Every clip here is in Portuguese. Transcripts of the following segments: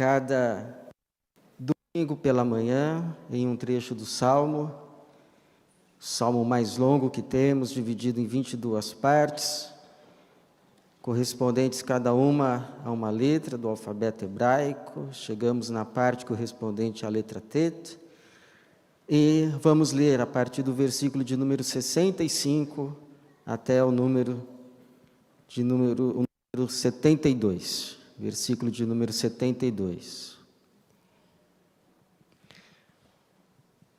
cada domingo pela manhã, em um trecho do Salmo, o Salmo mais longo que temos, dividido em 22 partes, correspondentes cada uma a uma letra do alfabeto hebraico. Chegamos na parte correspondente à letra Tet, e vamos ler a partir do versículo de número 65 até o número 72, versículo de número 72.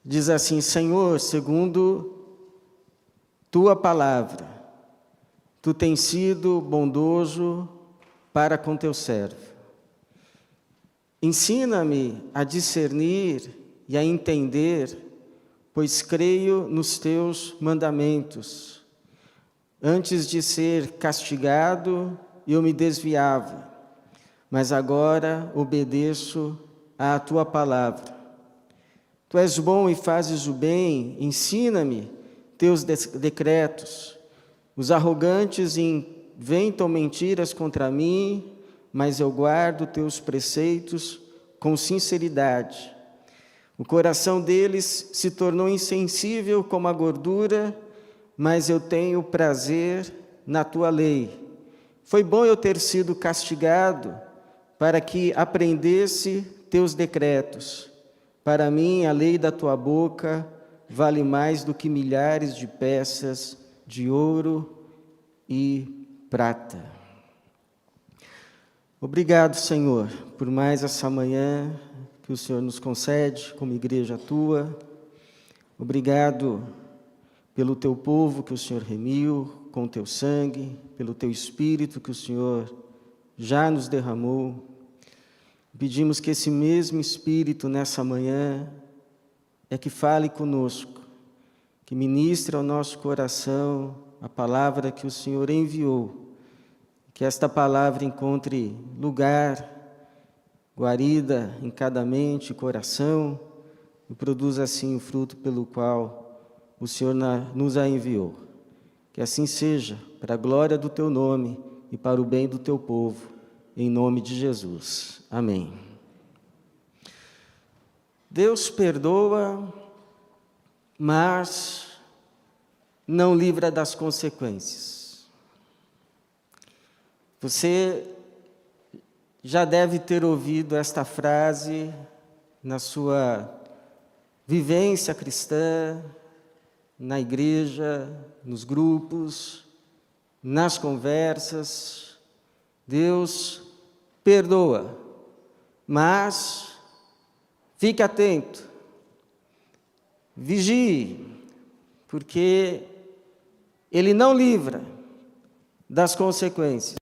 Diz assim: Senhor, segundo tua palavra, tu tens sido bondoso para com teu servo. Ensina-me a discernir e a entender, pois creio nos teus mandamentos. Antes de ser castigado, eu me desviava, mas agora obedeço à tua palavra. Tu és bom e fazes o bem, ensina-me teus decretos. Os arrogantes inventam mentiras contra mim, mas eu guardo teus preceitos com sinceridade. O coração deles se tornou insensível como a gordura, mas eu tenho prazer na tua lei. Foi bom eu ter sido castigado, para que aprendesse teus decretos. Para mim, a lei da tua boca vale mais do que milhares de peças de ouro e prata. Obrigado, Senhor, por mais essa manhã que o Senhor nos concede como igreja tua. Obrigado pelo teu povo que o Senhor remiu com o teu sangue, pelo teu Espírito que o Senhor já nos derramou. Pedimos que esse mesmo Espírito nessa manhã que fale conosco, que ministre ao nosso coração a palavra que o Senhor enviou, que esta palavra encontre lugar, guarida em cada mente e coração, e produza assim o fruto pelo qual o Senhor nos a enviou. Que assim seja, para a glória do teu nome e para o bem do teu povo, em nome de Jesus. Amém. Deus perdoa, mas não livra das consequências. Você já deve ter ouvido esta frase na sua vivência cristã, na igreja, nos grupos, nas conversas. Deus perdoa, mas fique atento, vigie, porque Ele não livra das consequências.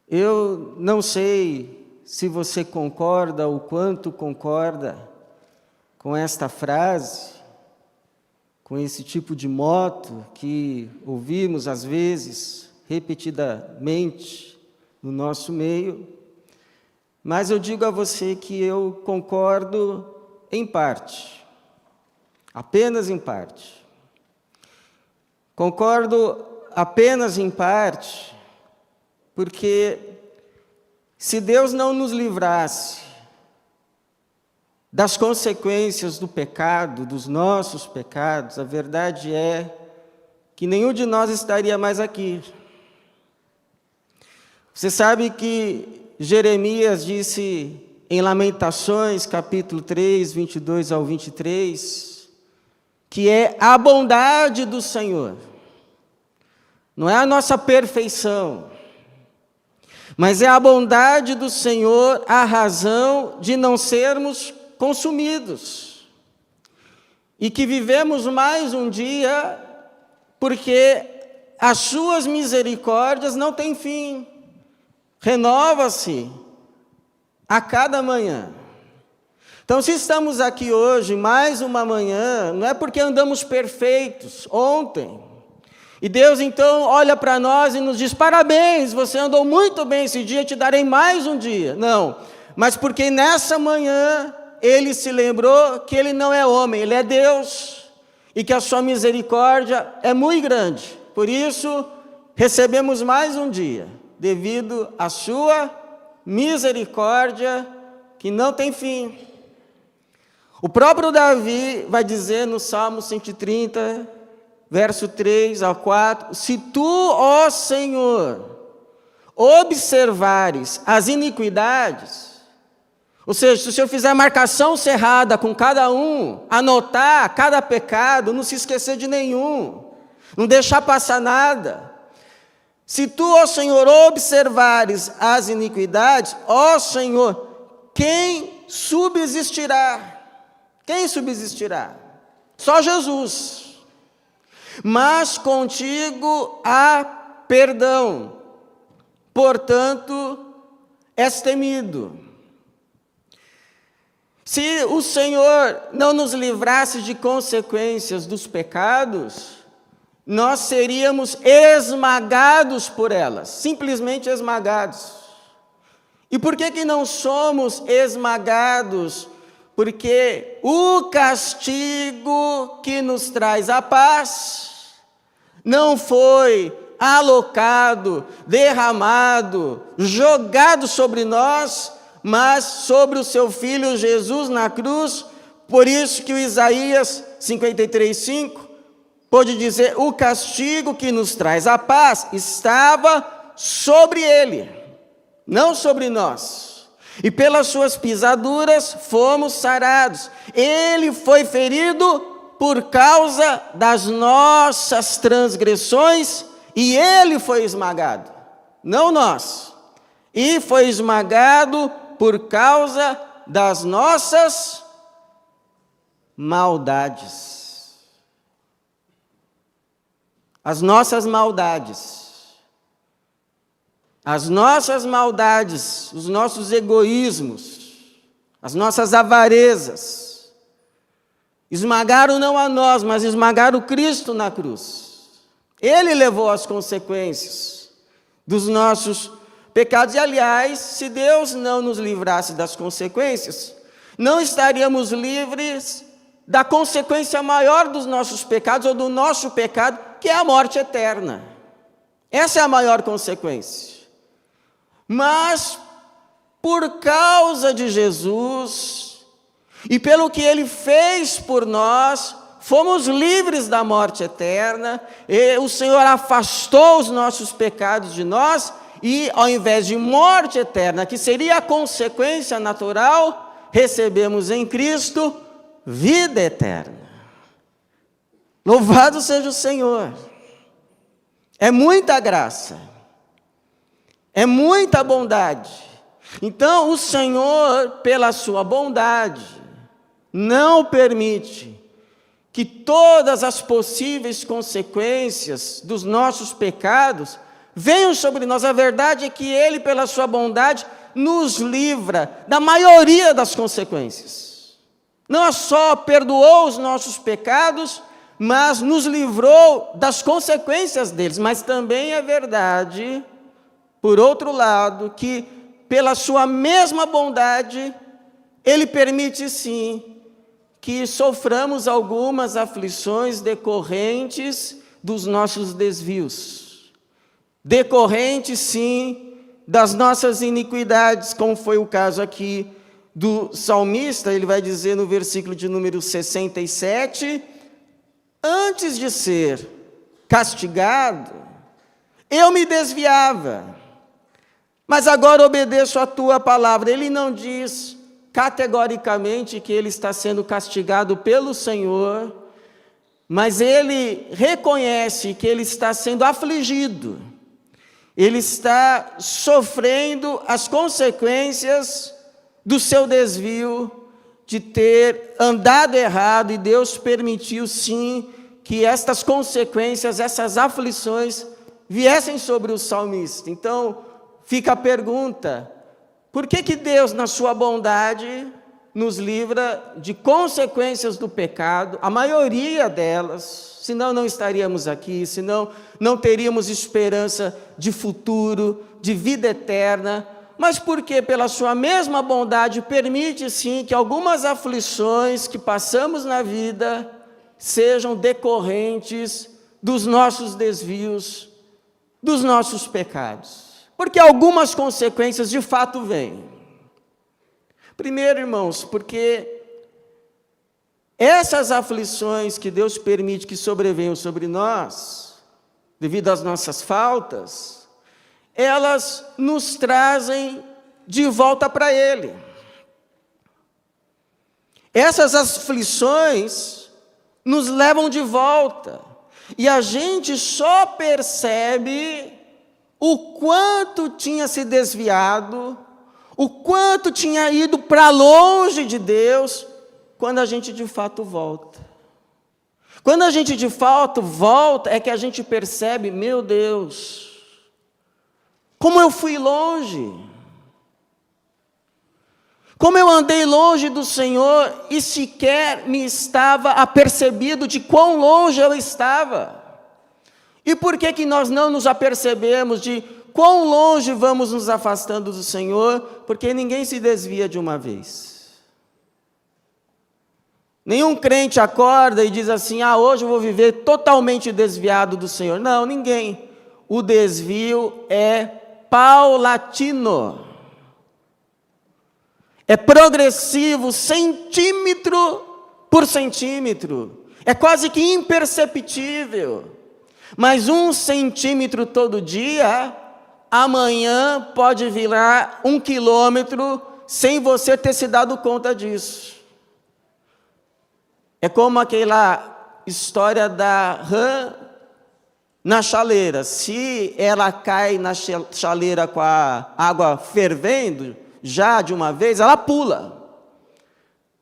Eu não sei se você concorda ou quanto concorda com esta frase, com esse tipo de moto que ouvimos às vezes, repetidamente, no nosso meio, mas eu digo a você que eu concordo em parte, apenas em parte. Concordo apenas em parte, porque se Deus não nos livrasse das consequências do pecado, dos nossos pecados, a verdade é que nenhum de nós estaria mais aqui. Você sabe que Jeremias disse em Lamentações, capítulo 3, 22 ao 23, que é a bondade do Senhor, não é a nossa perfeição, mas é a bondade do Senhor a razão de não sermos consumidos, e que vivemos mais um dia, porque as suas misericórdias não têm fim, renova-se a cada manhã. Então, se estamos aqui hoje, mais uma manhã, não é porque andamos perfeitos ontem, e Deus então olha para nós e nos diz: parabéns, você andou muito bem esse dia, te darei mais um dia. Não, mas porque nessa manhã Ele se lembrou que Ele não é homem, Ele é Deus, e que a sua misericórdia é muito grande. Por isso, recebemos mais um dia, devido à sua misericórdia que não tem fim. O próprio Davi vai dizer no Salmo 130, verso 3 ao 4, se tu, ó Senhor, observares as iniquidades, ou seja, se o Senhor fizer marcação cerrada com cada um, anotar cada pecado, não se esquecer de nenhum, não deixar passar nada. Se tu, ó Senhor, observares as iniquidades, ó Senhor, quem subsistirá? Quem subsistirá? Só Jesus. Mas contigo há perdão, portanto, és temido. Se o Senhor não nos livrasse de consequências dos pecados, nós seríamos esmagados por elas, simplesmente esmagados. E por que não somos esmagados? Porque o castigo que nos traz a paz não foi alocado, derramado, jogado sobre nós, mas sobre o seu Filho Jesus na cruz. Por isso que o Isaías 53:5 pode dizer, o castigo que nos traz a paz estava sobre ele, não sobre nós. E pelas suas pisaduras fomos sarados. Ele foi ferido por causa das nossas transgressões e ele foi esmagado, não nós. E foi esmagado por causa das nossas maldades. As nossas maldades. As nossas maldades, os nossos egoísmos, as nossas avarezas, esmagaram não a nós, mas esmagaram Cristo na cruz. Ele levou as consequências dos nossos pecados. E, aliás, se Deus não nos livrasse das consequências, não estaríamos livres da consequência maior dos nossos pecados, ou do nosso pecado, que é a morte eterna. Essa é a maior consequência. Mas, por causa de Jesus, e pelo que Ele fez por nós, fomos livres da morte eterna, e o Senhor afastou os nossos pecados de nós, e ao invés de morte eterna, que seria a consequência natural, recebemos em Cristo vida eterna. Louvado seja o Senhor! É muita graça. É muita bondade. Então, o Senhor, pela sua bondade, não permite que todas as possíveis consequências dos nossos pecados venham sobre nós. A verdade é que Ele, pela sua bondade, nos livra da maioria das consequências. Não só perdoou os nossos pecados, mas nos livrou das consequências deles. Mas também é verdade, por outro lado, que pela sua mesma bondade, Ele permite sim que soframos algumas aflições decorrentes dos nossos desvios, decorrentes sim das nossas iniquidades, como foi o caso aqui do salmista. Ele vai dizer no versículo de número 67, antes de ser castigado, eu me desviava, mas agora obedeço a tua palavra. Ele não diz categoricamente que ele está sendo castigado pelo Senhor, mas ele reconhece que ele está sendo afligido, ele está sofrendo as consequências do seu desvio, de ter andado errado, e Deus permitiu sim que estas consequências, essas aflições viessem sobre o salmista. Então, fica a pergunta, por que Deus, na sua bondade, nos livra de consequências do pecado, a maioria delas, senão não estaríamos aqui, senão não teríamos esperança de futuro, de vida eterna, mas porque pela sua mesma bondade permite sim que algumas aflições que passamos na vida sejam decorrentes dos nossos desvios, dos nossos pecados. Porque algumas consequências de fato vêm. Primeiro, irmãos, porque essas aflições que Deus permite que sobrevenham sobre nós, devido às nossas faltas, elas nos trazem de volta para Ele. Essas aflições nos levam de volta, e a gente só percebe o quanto tinha se desviado, o quanto tinha ido para longe de Deus, quando a gente de fato volta. Quando a gente de fato volta, é que a gente percebe, meu Deus, como eu fui longe, como eu andei longe do Senhor e sequer me estava apercebido de quão longe eu estava. E por que nós não nos apercebemos de quão longe vamos nos afastando do Senhor? Porque ninguém se desvia de uma vez. Nenhum crente acorda e diz assim, hoje eu vou viver totalmente desviado do Senhor. Não, ninguém. O desvio é paulatino. É progressivo, centímetro por centímetro. É quase que imperceptível. Mas 1 centímetro todo dia, amanhã pode virar 1 quilômetro sem você ter se dado conta disso. É como aquela história da rã na chaleira. Se ela cai na chaleira com a água fervendo, já de uma vez, ela pula.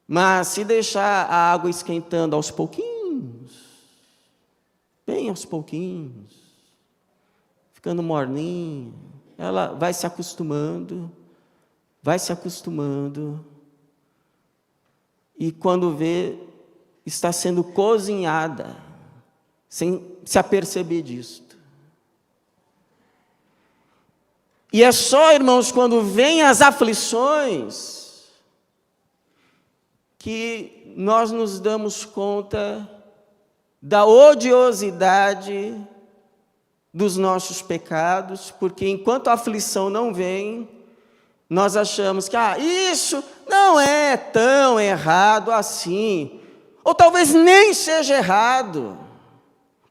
Mas se deixar a água esquentando aos pouquinhos, bem aos pouquinhos, ficando morninha, ela vai se acostumando, e quando vê, está sendo cozinhada, sem se aperceber disso. E é só, irmãos, quando vêm as aflições, que nós nos damos conta da odiosidade dos nossos pecados, porque enquanto a aflição não vem, nós achamos que isso não é tão errado assim, ou talvez nem seja errado,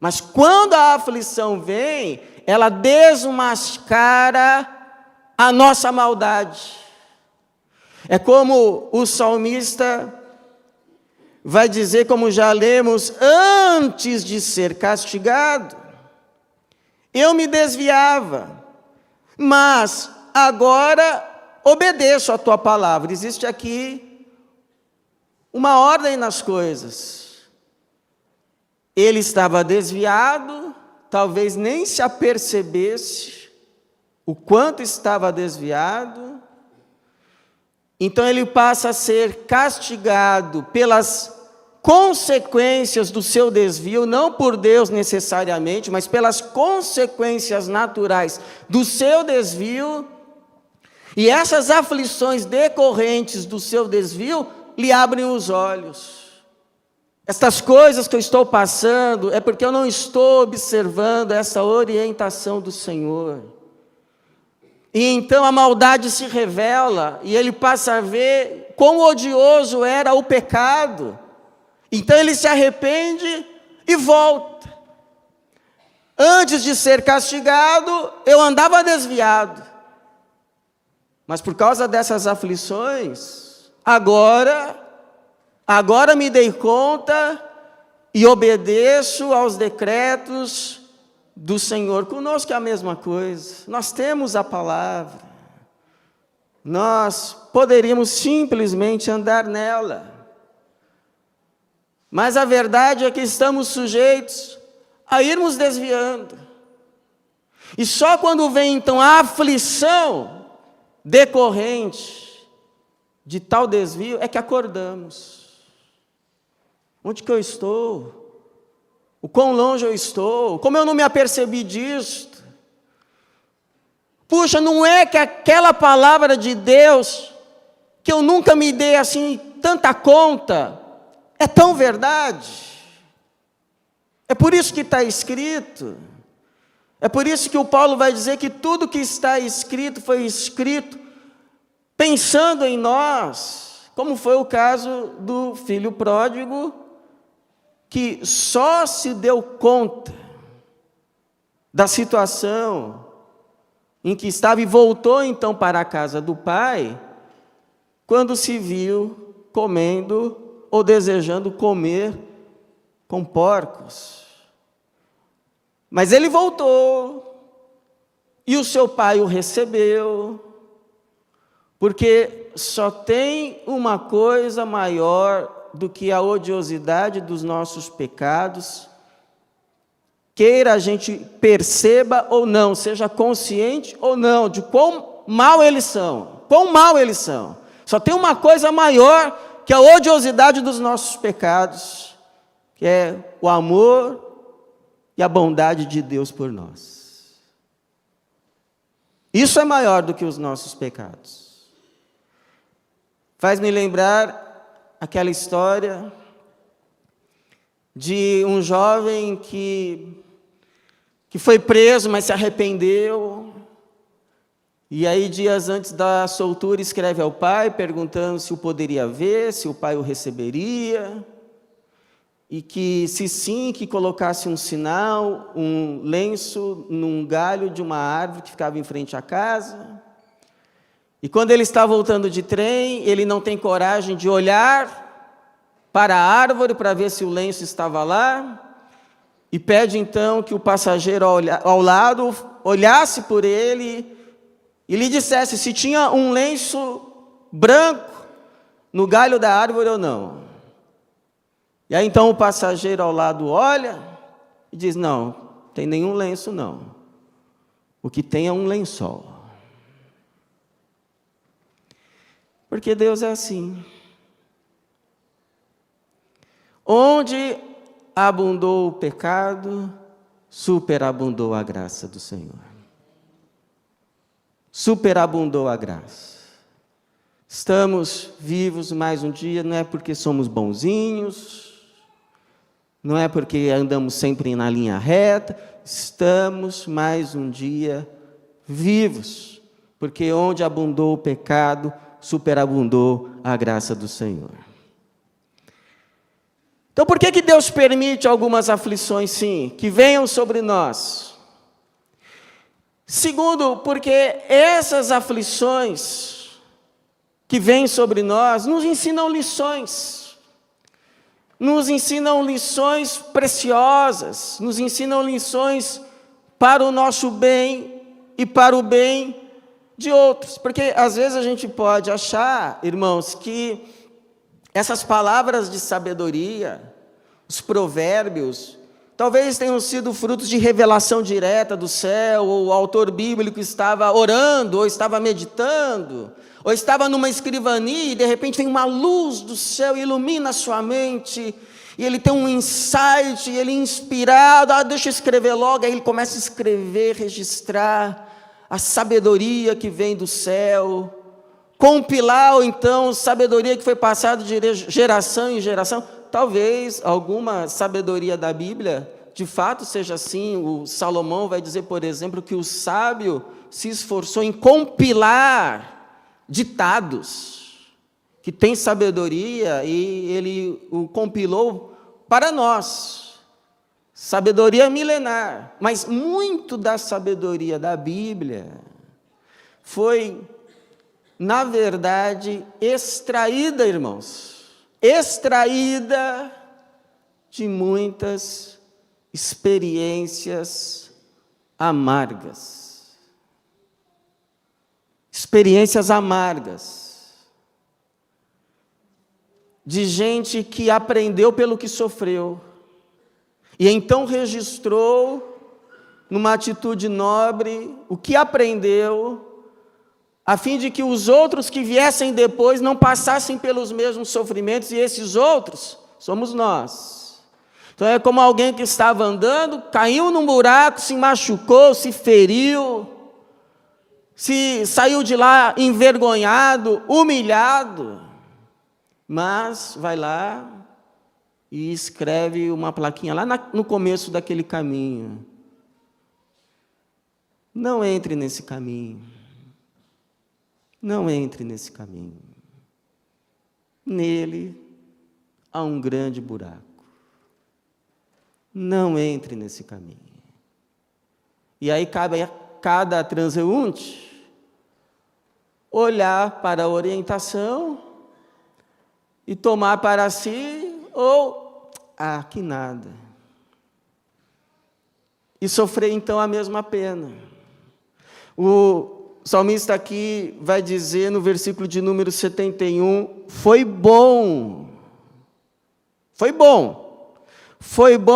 mas quando a aflição vem, ela desmascara a nossa maldade. É como o salmista vai dizer, como já lemos, antes de ser castigado, eu me desviava, mas agora obedeço a tua palavra. Existe aqui uma ordem nas coisas. Ele estava desviado, talvez nem se apercebesse o quanto estava desviado, então ele passa a ser castigado pelas consequências do seu desvio, não por Deus necessariamente, mas pelas consequências naturais do seu desvio, e essas aflições decorrentes do seu desvio lhe abrem os olhos. Estas coisas que eu estou passando é porque eu não estou observando essa orientação do Senhor. E então a maldade se revela e ele passa a ver quão odioso era o pecado. Então ele se arrepende e volta. Antes de ser castigado, eu andava desviado. Mas por causa dessas aflições, agora me dei conta e obedeço aos decretos do Senhor. Conosco é a mesma coisa. Nós temos a palavra. Nós poderíamos simplesmente andar nela. Mas a verdade é que estamos sujeitos a irmos desviando. E só quando vem então a aflição decorrente de tal desvio é que acordamos. Onde que eu estou? O quão longe eu estou? Como eu não me apercebi disto? Puxa, não é que aquela palavra de Deus, que eu nunca me dei assim tanta conta, é tão verdade? É por isso que está escrito. É por isso que o Paulo vai dizer que tudo que está escrito foi escrito pensando em nós, como foi o caso do filho pródigo, que só se deu conta da situação em que estava e voltou então para a casa do pai, quando se viu comendo ou desejando comer com porcos. Mas ele voltou, e o seu pai o recebeu, porque só tem uma coisa maior do que a odiosidade dos nossos pecados, queira a gente perceba ou não, seja consciente ou não, de quão mal eles são, Só tem uma coisa maior que a odiosidade dos nossos pecados, que é o amor e a bondade de Deus por nós. Isso é maior do que os nossos pecados. Faz-me lembrar aquela história de um jovem que foi preso, mas se arrependeu. E aí, dias antes da soltura, escreve ao pai, perguntando se o poderia ver, se o pai o receberia. E que, se sim, que colocasse um sinal, um lenço num galho de uma árvore que ficava em frente à casa. E quando ele está voltando de trem, ele não tem coragem de olhar para a árvore para ver se o lenço estava lá. E pede então que o passageiro ao lado olhasse por ele e lhe dissesse se tinha um lenço branco no galho da árvore ou não. E aí então o passageiro ao lado olha e diz: não, tem nenhum lenço não. O que tem é um lençol. Porque Deus é assim. Onde abundou o pecado, superabundou a graça do Senhor. Superabundou a graça. Estamos vivos mais um dia, não é porque somos bonzinhos, não é porque andamos sempre na linha reta, estamos mais um dia vivos, porque onde abundou o pecado, superabundou a graça do Senhor. Então, por que Deus permite algumas aflições, sim, que venham sobre nós? Segundo, porque essas aflições que vêm sobre nós nos ensinam lições preciosas, nos ensinam lições para o nosso bem e para o bem de outros. Porque às vezes a gente pode achar, irmãos, que essas palavras de sabedoria, os provérbios, talvez tenham sido frutos de revelação direta do céu, ou o autor bíblico estava orando, ou estava meditando, ou estava numa escrivania, e de repente vem uma luz do céu e ilumina a sua mente, e ele tem um insight, e ele é inspirado, deixa eu escrever logo, aí ele começa a escrever, registrar a sabedoria que vem do céu, compilar, ou então, sabedoria que foi passada de geração em geração. Talvez alguma sabedoria da Bíblia, de fato seja assim. O Salomão vai dizer, por exemplo, que o sábio se esforçou em compilar ditados, que tem sabedoria, e ele o compilou para nós. Sabedoria milenar, mas muito da sabedoria da Bíblia foi, na verdade, extraída, irmãos, extraída de muitas experiências amargas. Experiências amargas. De gente que aprendeu pelo que sofreu. E então registrou, numa atitude nobre, o que aprendeu, a fim de que os outros que viessem depois não passassem pelos mesmos sofrimentos, e esses outros somos nós. Então é como alguém que estava andando, caiu num buraco, se machucou, se feriu, se saiu de lá envergonhado, humilhado, mas vai lá e escreve uma plaquinha lá no começo daquele caminho. Não entre nesse caminho. Não entre nesse caminho. Nele há um grande buraco. Não entre nesse caminho. E aí cabe a cada transeunte olhar para a orientação e tomar para si, ou, que nada. E sofrer então a mesma pena. O salmista aqui vai dizer no versículo de número 71, foi bom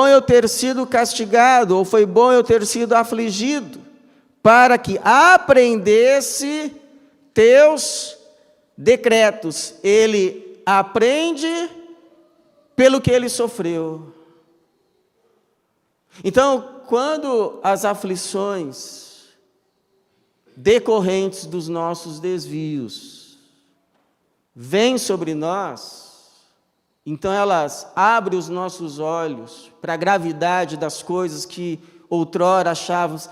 eu ter sido castigado, ou foi bom eu ter sido afligido, para que aprendesse teus decretos. Ele aprende pelo que ele sofreu. Então, quando as aflições decorrentes dos nossos desvios vêm sobre nós, então elas abrem os nossos olhos para a gravidade das coisas que outrora achávamos,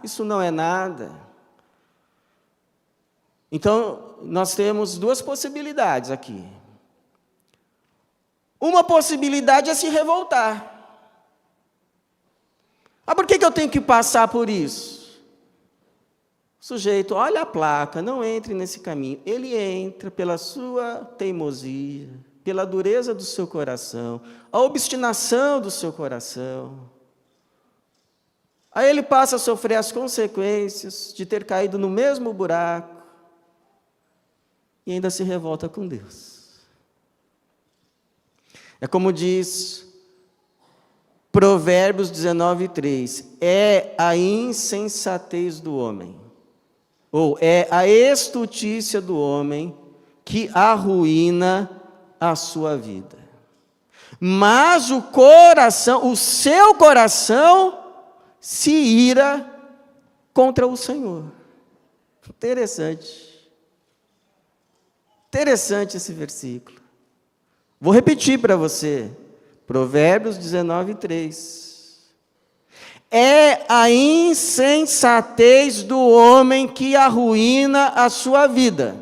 isso não é nada. Então, nós temos duas possibilidades aqui. Uma possibilidade é se revoltar. Por que eu tenho que passar por isso? O sujeito olha a placa, não entre nesse caminho. Ele entra pela sua teimosia, pela dureza do seu coração, a obstinação do seu coração. Aí ele passa a sofrer as consequências de ter caído no mesmo buraco e ainda se revolta com Deus. É como diz Provérbios 19:3, é a insensatez do homem, ou é a estutícia do homem que arruína a sua vida. Mas o seu coração se ira contra o Senhor. Interessante esse versículo. Vou repetir para você. Provérbios 19:3. É a insensatez do homem que arruína a sua vida,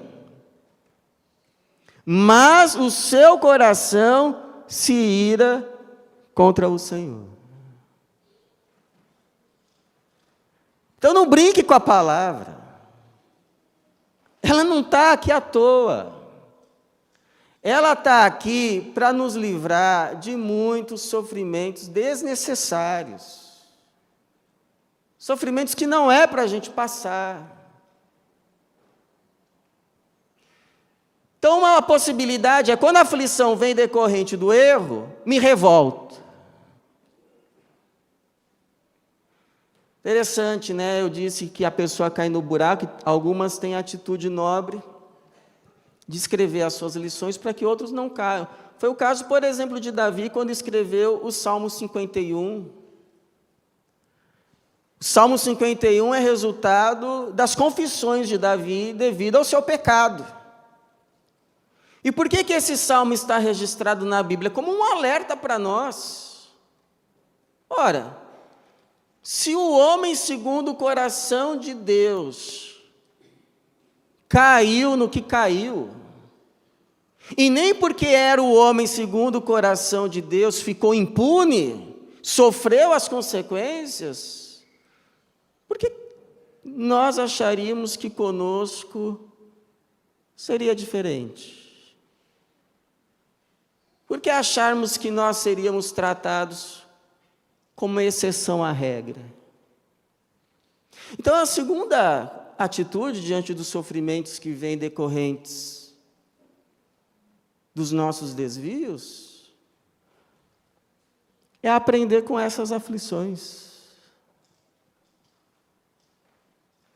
mas o seu coração se ira contra o Senhor. Então não brinque com a palavra. Ela não está aqui à toa. Ela está aqui para nos livrar de muitos sofrimentos desnecessários. Sofrimentos que não é para a gente passar. Então, uma possibilidade é, quando a aflição vem decorrente do erro, me revolto. Interessante, né? Eu disse que a pessoa cai no buraco, algumas têm atitude nobre de escrever as suas lições para que outros não caiam. Foi o caso, por exemplo, de Davi, quando escreveu o Salmo 51. O Salmo 51 é resultado das confissões de Davi devido ao seu pecado. E por que esse salmo está registrado na Bíblia? Como um alerta para nós. Ora, se o homem segundo o coração de Deus caiu no que caiu, e nem porque era o homem segundo o coração de Deus ficou impune, sofreu as consequências, por que nós acharíamos que conosco seria diferente? Por que acharmos que nós seríamos tratados como exceção à regra? Então, a segunda atitude diante dos sofrimentos que vêm decorrentes dos nossos desvios é aprender com essas aflições.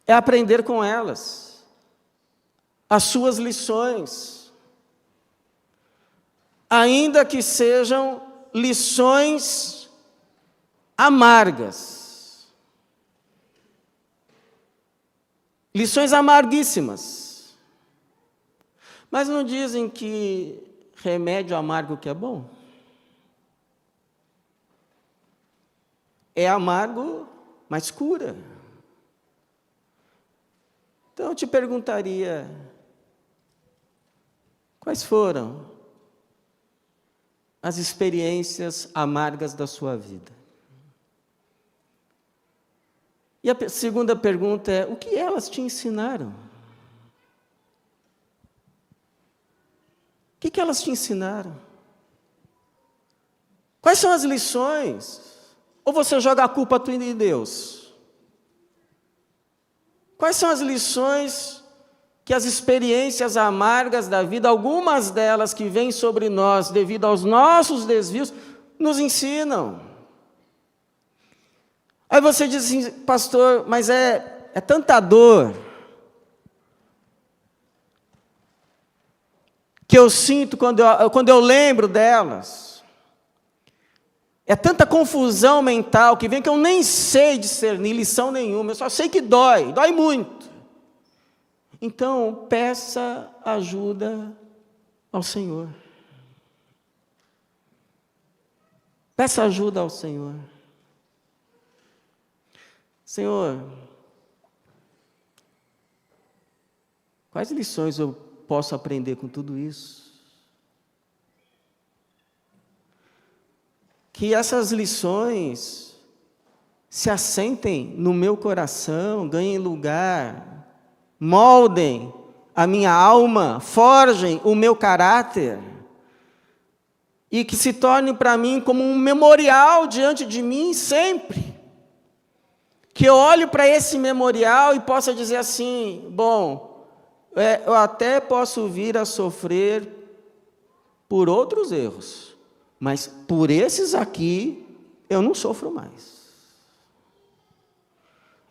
É aprender com elas as suas lições, ainda que sejam lições amargas. Lições amarguíssimas. Mas não dizem que remédio amargo que é bom? É amargo, mas cura. Então eu te perguntaria, quais foram as experiências amargas da sua vida? E a segunda pergunta é, o que elas te ensinaram? O que elas te ensinaram? Quais são as lições? Ou você joga a culpa tudo em Deus? Quais são as lições que as experiências amargas da vida, algumas delas que vêm sobre nós devido aos nossos desvios, nos ensinam? Aí você diz assim, pastor, mas é tanta dor que eu sinto quando eu lembro delas. É tanta confusão mental que vem que eu nem sei discernir lição nenhuma, eu só sei que dói muito. Então, peça ajuda ao Senhor. Peça ajuda ao Senhor. Senhor, quais lições eu posso aprender com tudo isso? Que essas lições se assentem no meu coração, ganhem lugar, moldem a minha alma, forjem o meu caráter, e que se torne para mim como um memorial diante de mim sempre. Que eu olhe para esse memorial e possa dizer assim, bom, eu até posso vir a sofrer por outros erros, mas por esses aqui, eu não sofro mais.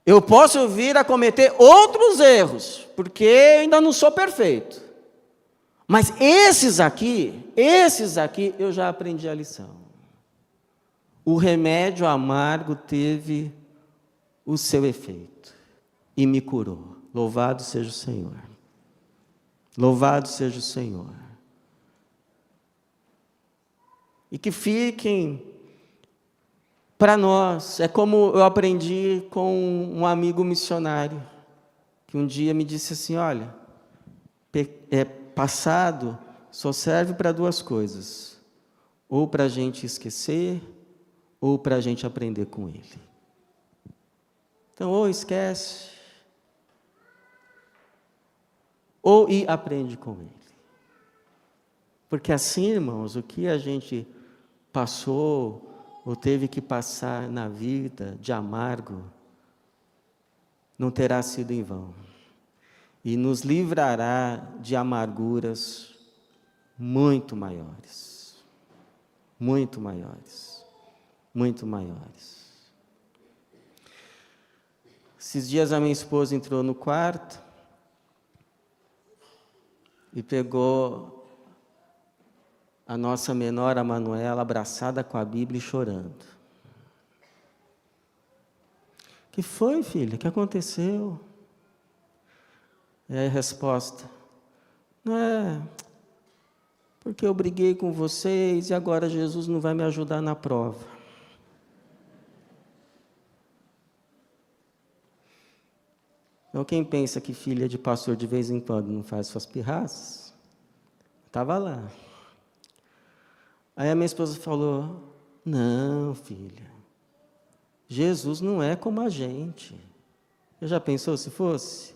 Eu posso vir a cometer outros erros, porque eu ainda não sou perfeito. Mas esses aqui, eu já aprendi a lição. O remédio amargo teve o seu efeito e me curou. Louvado seja o Senhor. Louvado seja o Senhor. E que fiquem para nós, é como eu aprendi com um amigo missionário, que um dia me disse assim, olha, passado só serve para duas coisas, ou para a gente esquecer, ou para a gente aprender com ele. Então, ou esquece, ou e aprende com ele. Porque assim, irmãos, o que a gente passou, ou teve que passar na vida de amargo, não terá sido em vão. E nos livrará de amarguras muito maiores. Muito maiores. Muito maiores. Esses dias a minha esposa entrou no quarto e pegou a nossa menor, a Manuela, abraçada com a Bíblia e chorando. Que foi, filha? O que aconteceu? E aí a resposta, não é porque eu briguei com vocês e agora Jesus não vai me ajudar na prova. Então, quem pensa que filha de pastor de vez em quando não faz suas pirraças, estava lá. Aí a minha esposa falou, não, filha, Jesus não é como a gente. Você já pensou se fosse?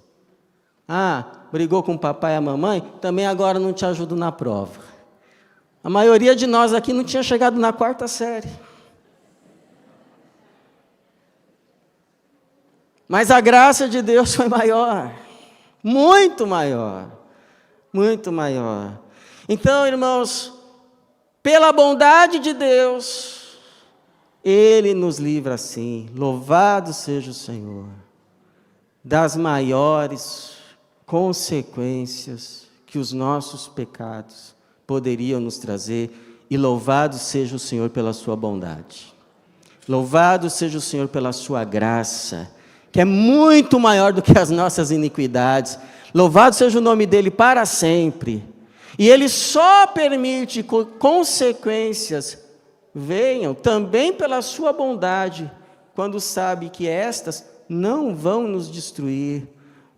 Brigou com o papai e a mamãe, também agora não te ajudo na prova. A maioria de nós aqui não tinha chegado na 4ª série. Mas a graça de Deus foi maior, muito maior, muito maior. Então, irmãos, pela bondade de Deus, Ele nos livra assim, louvado seja o Senhor, das maiores consequências que os nossos pecados poderiam nos trazer, e louvado seja o Senhor pela sua bondade. Louvado seja o Senhor pela sua graça, que é muito maior do que as nossas iniquidades. Louvado seja o nome dEle para sempre. E Ele só permite que consequências venham também pela sua bondade, quando sabe que estas não vão nos destruir,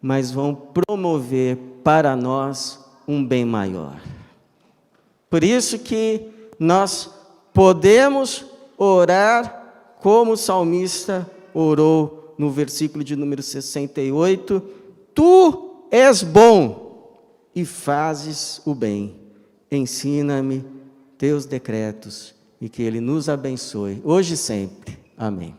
mas vão promover para nós um bem maior. Por isso que nós podemos orar como o salmista orou no versículo de número 68, Tu és bom e fazes o bem, ensina-me teus decretos, e que Ele nos abençoe, hoje e sempre. Amém.